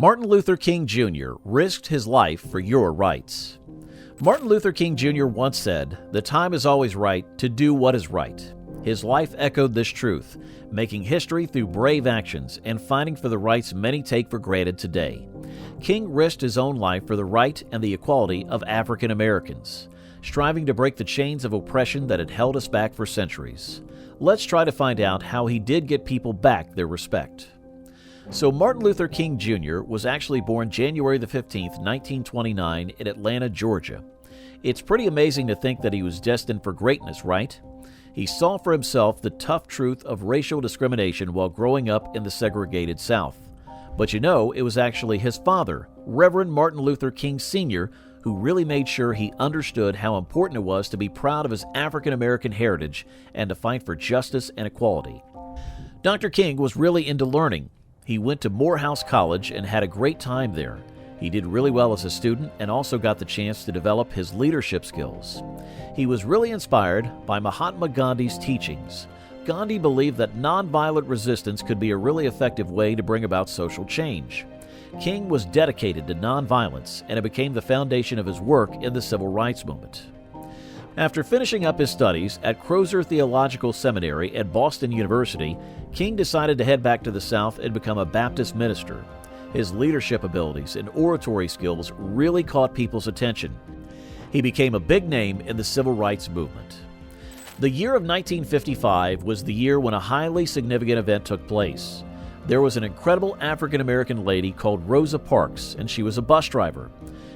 Martin Luther King Jr. risked his life for your rights. Martin Luther King Jr. once said, "The time is always right to do what is right." His life echoed this truth, making history through brave actions and fighting for the rights many take for granted today. King risked his own life for the right and the equality of African Americans, striving to break the chains of oppression that had held us back for centuries. Let's try to find out how he did get people back their respect. So Martin Luther King Jr. was actually born January the 15th, 1929 in Atlanta, Georgia. It's pretty amazing to think that he was destined for greatness, right? He saw for himself the tough truth of racial discrimination while growing up in the segregated South. But you know, it was actually his father, Reverend Martin Luther King Sr., who really made sure he understood how important it was to be proud of his African American heritage and to fight for justice and equality. Dr. King was really into learning. He went to Morehouse College and had a great time there. He did really well as a student and also got the chance to develop his leadership skills. He was really inspired by Mahatma Gandhi's teachings. Gandhi believed that nonviolent resistance could be a really effective way to bring about social change. King was dedicated to nonviolence, and it became the foundation of his work in the civil rights movement. After finishing up his studies at Crozer Theological Seminary at Boston University, King decided to head back to the South and become a Baptist minister. His leadership abilities and oratory skills really caught people's attention. He became a big name in the civil rights movement. The year of 1955 was the year when a highly significant event took place. There was an incredible African American lady called Rosa Parks, and she was a bus driver.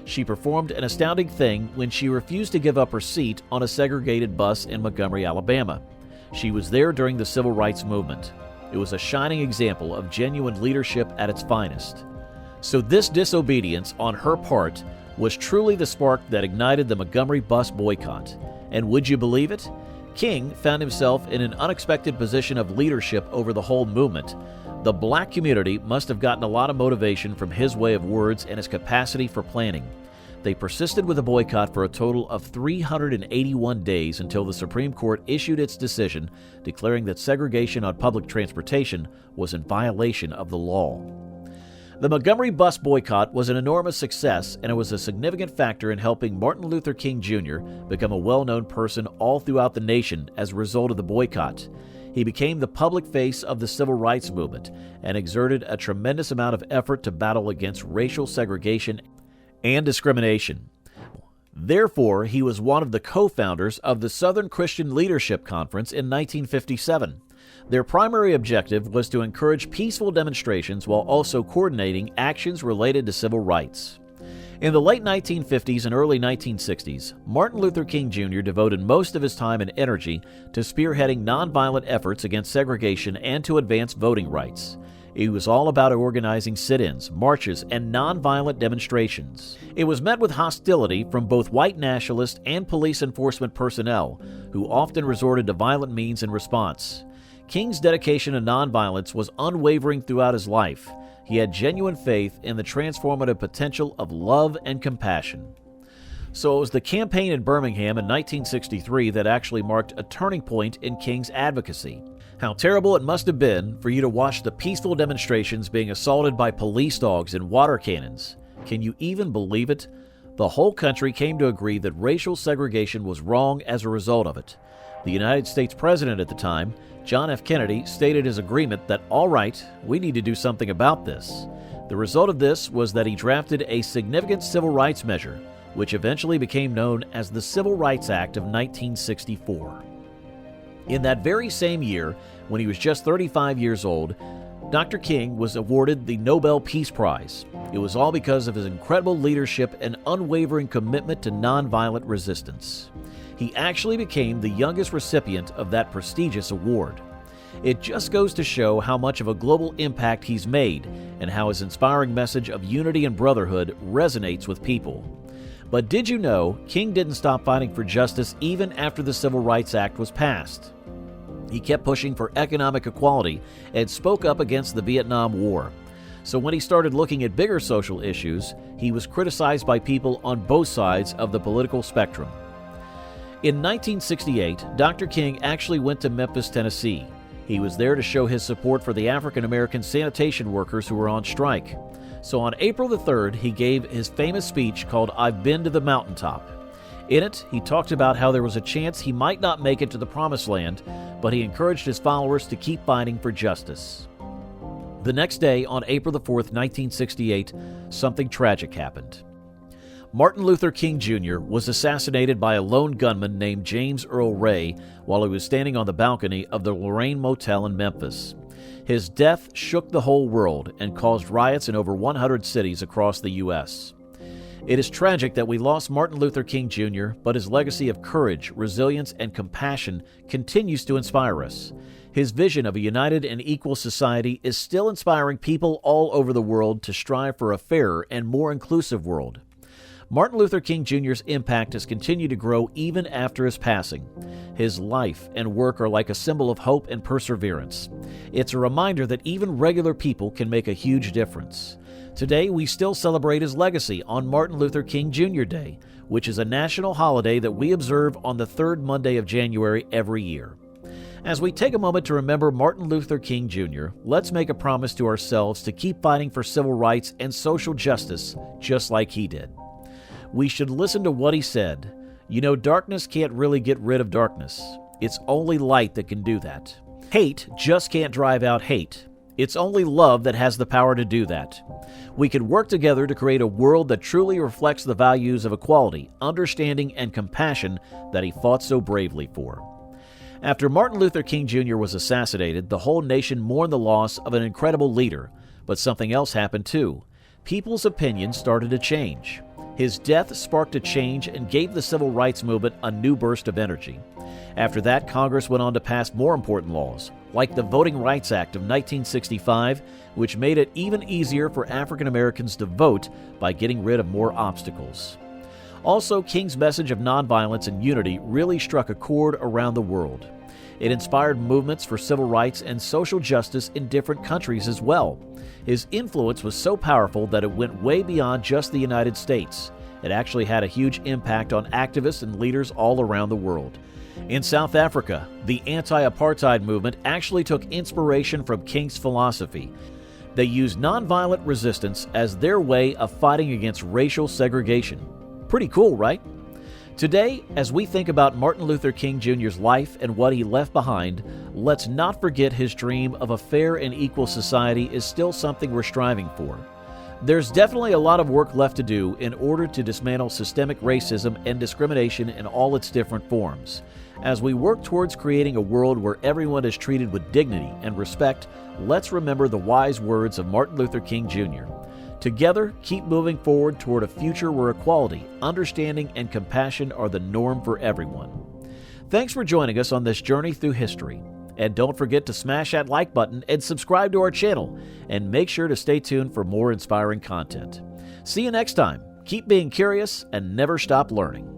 She performed an astounding thing when she refused to give up her seat on a segregated bus in Montgomery, Alabama. She was there during the civil rights movement. It was a shining example of genuine leadership at its finest. So this disobedience on her part was truly the spark that ignited the Montgomery bus boycott. And would you believe it? King found himself in an unexpected position of leadership over the whole movement. The black community must have gotten a lot of motivation from his way of words and his capacity for planning. They persisted with the boycott for a total of 381 days until the Supreme Court issued its decision declaring that segregation on public transportation was in violation of the law. The Montgomery bus boycott was an enormous success, and it was a significant factor in helping Martin Luther King Jr. become a well-known person all throughout the nation as a result of the boycott. He became the public face of the civil rights movement and exerted a tremendous amount of effort to battle against racial segregation and discrimination. Therefore, he was one of the co-founders of the Southern Christian Leadership Conference in 1957. Their primary objective was to encourage peaceful demonstrations while also coordinating actions related to civil rights. In the late 1950s and early 1960s, Martin Luther King Jr. devoted most of his time and energy to spearheading nonviolent efforts against segregation and to advance voting rights. It was all about organizing sit-ins, marches, and nonviolent demonstrations. It was met with hostility from both white nationalists and police enforcement personnel, who often resorted to violent means in response. King's dedication to nonviolence was unwavering throughout his life. He had genuine faith in the transformative potential of love and compassion. So it was the campaign in Birmingham in 1963 that actually marked a turning point in King's advocacy. How terrible it must have been for you to watch the peaceful demonstrations being assaulted by police dogs and water cannons. Can you even believe it? The whole country came to agree that racial segregation was wrong as a result of it. The United States President at the time, John F. Kennedy, stated his agreement that, all right, we need to do something about this. The result of this was that he drafted a significant civil rights measure, which eventually became known as the Civil Rights Act of 1964. In that very same year, when he was just 35 years old, Dr. King was awarded the Nobel Peace Prize. It was all because of his incredible leadership and unwavering commitment to nonviolent resistance. He actually became the youngest recipient of that prestigious award. It just goes to show how much of a global impact he's made and how his inspiring message of unity and brotherhood resonates with people. But did you know King didn't stop fighting for justice even after the Civil Rights Act was passed? He kept pushing for economic equality and spoke up against the Vietnam War. So when he started looking at bigger social issues, he was criticized by people on both sides of the political spectrum. In 1968, Dr. King actually went to Memphis, Tennessee. He was there to show his support for the African American sanitation workers who were on strike. So on April the 3rd, he gave his famous speech called "I've Been to the Mountaintop." In it, he talked about how there was a chance he might not make it to the Promised Land, but he encouraged his followers to keep fighting for justice. The next day, on April the 4th, 1968, something tragic happened. Martin Luther King Jr. was assassinated by a lone gunman named James Earl Ray while he was standing on the balcony of the Lorraine Motel in Memphis. His death shook the whole world and caused riots in over 100 cities across the U.S. It is tragic that we lost Martin Luther King Jr., but his legacy of courage, resilience, and compassion continues to inspire us. His vision of a united and equal society is still inspiring people all over the world to strive for a fairer and more inclusive world. Martin Luther King Jr.'s impact has continued to grow even after his passing. His life and work are like a symbol of hope and perseverance. It's a reminder that even regular people can make a huge difference. Today, we still celebrate his legacy on Martin Luther King Jr. Day, which is a national holiday that we observe on the third Monday of January every year. As we take a moment to remember Martin Luther King Jr., let's make a promise to ourselves to keep fighting for civil rights and social justice just like he did. We should listen to what he said. You know, darkness can't really get rid of darkness. It's only light that can do that. Hate just can't drive out hate. It's only love that has the power to do that. We can work together to create a world that truly reflects the values of equality, understanding, and compassion that he fought so bravely for. After Martin Luther King Jr. was assassinated, the whole nation mourned the loss of an incredible leader. But something else happened too. People's opinions started to change. His death sparked a change and gave the civil rights movement a new burst of energy. After that, Congress went on to pass more important laws, like the Voting Rights Act of 1965, which made it even easier for African Americans to vote by getting rid of more obstacles. Also, King's message of nonviolence and unity really struck a chord around the world. It inspired movements for civil rights and social justice in different countries as well. His influence was so powerful that it went way beyond just the United States. It actually had a huge impact on activists and leaders all around the world. In South Africa, the anti-apartheid movement actually took inspiration from King's philosophy. They used nonviolent resistance as their way of fighting against racial segregation. Pretty cool, right? Today, as we think about Martin Luther King Jr.'s life and what he left behind, let's not forget his dream of a fair and equal society is still something we're striving for. There's definitely a lot of work left to do in order to dismantle systemic racism and discrimination in all its different forms. As we work towards creating a world where everyone is treated with dignity and respect, let's remember the wise words of Martin Luther King Jr. Together, keep moving forward toward a future where equality, understanding, and compassion are the norm for everyone. Thanks for joining us on this journey through history. And don't forget to smash that like button and subscribe to our channel. And make sure to stay tuned for more inspiring content. See you next time. Keep being curious and never stop learning.